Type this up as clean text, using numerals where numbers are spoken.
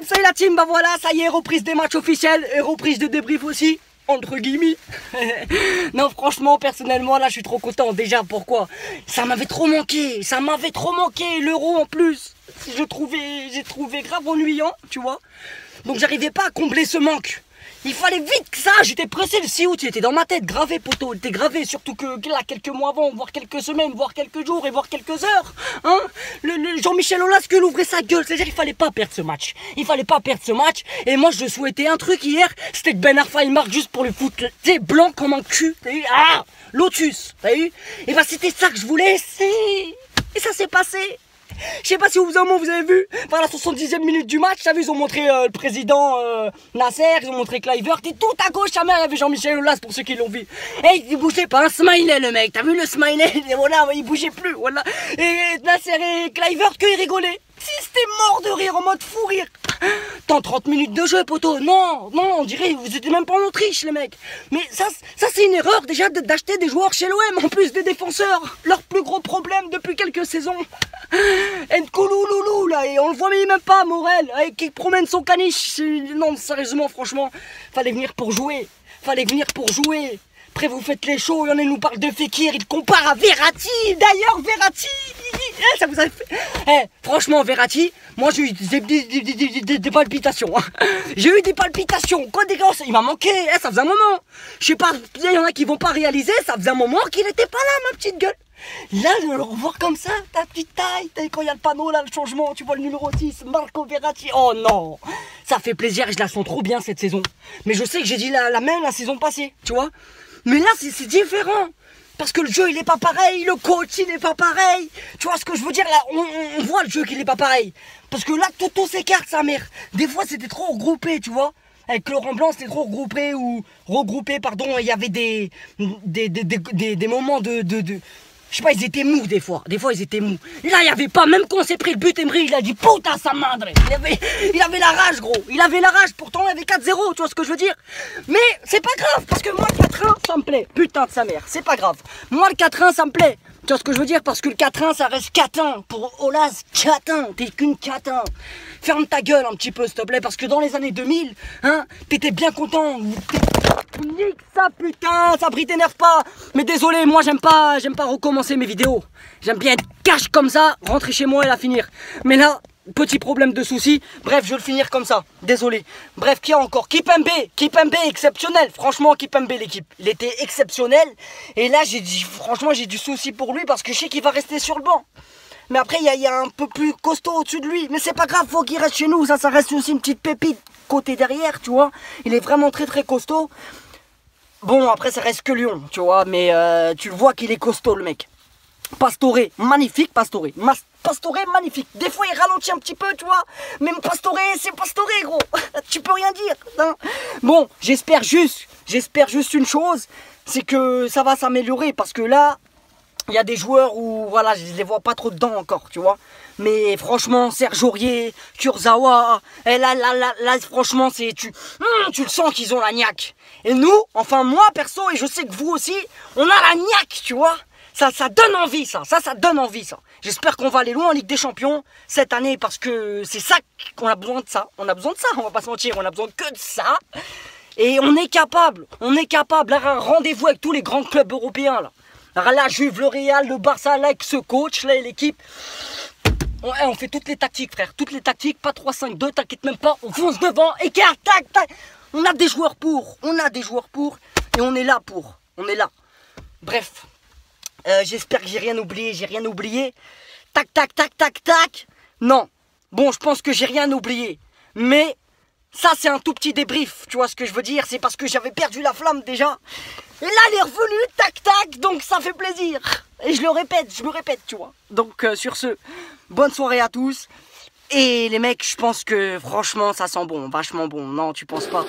salut la team, bah voilà, ça y est, reprise des matchs officiels et reprise de débrief aussi, entre guillemets. Non, franchement, personnellement, là, je suis trop content. Déjà, pourquoi? Ça m'avait trop manqué, l'euro en plus. J'ai trouvé grave ennuyant, tu vois. Donc, j'arrivais pas à combler ce manque. Il fallait vite que ça, j'étais pressé, le 6 août, il était dans ma tête, gravé poteau, il était gravé, surtout que là, quelques mois avant, voire quelques semaines, voire quelques jours et voire quelques heures, hein. Le Jean-Michel Aulas, que ouvrait sa gueule, c'est-à-dire qu'il fallait pas perdre ce match, et moi je souhaitais un truc hier, c'était que Ben Arfa il marque juste pour le foot, tu sais, blanc comme un cul, t'as vu, ah, Lotus, t'as vu, et bah c'était ça que je voulais, et ça s'est passé. Je sais pas si vous avez vu, par la 70e minute du match, t'as vu, ils ont montré le président Nasser, ils ont montré Kluivert, et tout à gauche, sa mère, il y avait Jean-Michel Aulas pour ceux qui l'ont vu. Et il bougeait pas, un smiley le mec, t'as vu le smiley, et voilà, il bougeait plus, voilà. Et Nasser et Kluivert, qu'ils rigolaient. Si c'était mort de rire, en mode fou rire. Dans 30 minutes de jeu, poto. Non, on dirait, vous étiez même pas en Autriche, les mecs. Mais ça c'est une erreur déjà d'acheter des joueurs chez l'OM, en plus des défenseurs. Leur plus gros problème depuis quelques saisons. Nkoulouloulou, là, et on le voit même pas, Morel, qui promène son caniche. Non, sérieusement, franchement, fallait venir pour jouer. Après vous faites les shows, il y en a qui nous parle de Fekir, il compare à Verratti. D'ailleurs, Verratti, ça vous a fait... franchement, Verratti, moi j'ai eu des palpitations. Hein. J'ai eu des palpitations. Quoi, des gars, il m'a manqué, ça faisait un moment. Je sais pas, il y en a qui vont pas réaliser, ça faisait un moment qu'il était pas là, ma petite gueule. Là, de le revoir comme ça, ta petite taille, quand il y a le panneau là, le changement, tu vois le numéro 6, Marco Verratti. Oh non, ça fait plaisir, je la sens trop bien cette saison. Mais je sais que j'ai dit la même la saison passée, tu vois. Mais là, c'est différent. Parce que le jeu, il est pas pareil. Le coach, il est pas pareil. Tu vois ce que je veux dire là, on voit le jeu qu'il est pas pareil. Parce que là, tout s'écarte, sa mère. Des fois, c'était trop regroupé, tu vois. Avec Laurent Blanc, c'était trop regroupé, pardon. Il y avait des moments de... Je sais pas, ils étaient mous des fois. Ils étaient mous. Et là, il y avait pas, même quand on s'est pris le but, Emery, il a dit putain sa madre. Il avait la rage, gros. Il avait la rage. Pourtant, il avait 4-0, tu vois ce que je veux dire. Mais c'est pas grave, parce que moi, le 4-1, ça me plaît. Putain de sa mère, c'est pas grave. Moi, le 4-1, ça me plaît. Tu vois ce que je veux dire, parce que le 4-1, ça reste catin. Pour Aulas, catin. T'es qu'une catin. Ferme ta gueule un petit peu, s'il te plaît, parce que dans les années 2000, hein, t'étais bien content. Nique ça, putain, Sabri, t'énerve pas. Mais désolé, moi j'aime pas recommencer mes vidéos. J'aime bien être cash comme ça, rentrer chez moi et la finir. Mais là, petit problème de soucis. Bref, je vais le finir comme ça. Désolé. Bref, qui a encore? Kipembe, exceptionnel. Franchement, Kipembe, l'équipe, il était exceptionnel. Et là, franchement, j'ai du souci pour lui parce que je sais qu'il va rester sur le banc. Mais après, il y a un peu plus costaud au-dessus de lui. Mais c'est pas grave, faut qu'il reste chez nous. Ça reste aussi une petite pépite côté derrière, tu vois. Il est vraiment très très costaud. Bon, après, ça reste que Lyon, tu vois. Mais tu le vois qu'il est costaud, le mec. Pastore, magnifique, Pastore. Pastore, magnifique. Des fois, il ralentit un petit peu, tu vois. Mais Pastore, c'est Pastore, gros. Tu peux rien dire. Hein. Bon, j'espère juste une chose. C'est que ça va s'améliorer. Parce que là... Il y a des joueurs où, voilà, je les vois pas trop dedans encore, tu vois. Mais franchement, Serge Aurier, Kurzawa, et là, franchement, tu le sens qu'ils ont la niaque. Et nous, enfin moi, perso, et je sais que vous aussi, on a la niaque, tu vois. Ça donne envie, ça donne envie, ça. J'espère qu'on va aller loin en Ligue des Champions cette année, parce que c'est ça qu'on a besoin de ça. On a besoin de ça, on va pas se mentir, on a besoin que de ça. Et on est capable, là, un rendez-vous avec tous les grands clubs européens, là. La Juve, le Real, le Barça, là, avec ce coach, là, et l'équipe. On fait toutes les tactiques, frère. Toutes les tactiques, pas 3-5-2, t'inquiète même pas. On fonce devant, écart, tac. On a des joueurs pour. Et on est là pour. On est là. Bref. J'espère que j'ai rien oublié. Tac. Non. Bon, je pense que j'ai rien oublié. Mais... ça, c'est un tout petit débrief, tu vois ce que je veux dire? C'est parce que j'avais perdu la flamme déjà. Et là, elle est revenue, tac, donc ça fait plaisir. Et je me répète, tu vois. Donc, sur ce, bonne soirée à tous. Et les mecs, je pense que franchement, ça sent bon, vachement bon. Non, tu penses pas?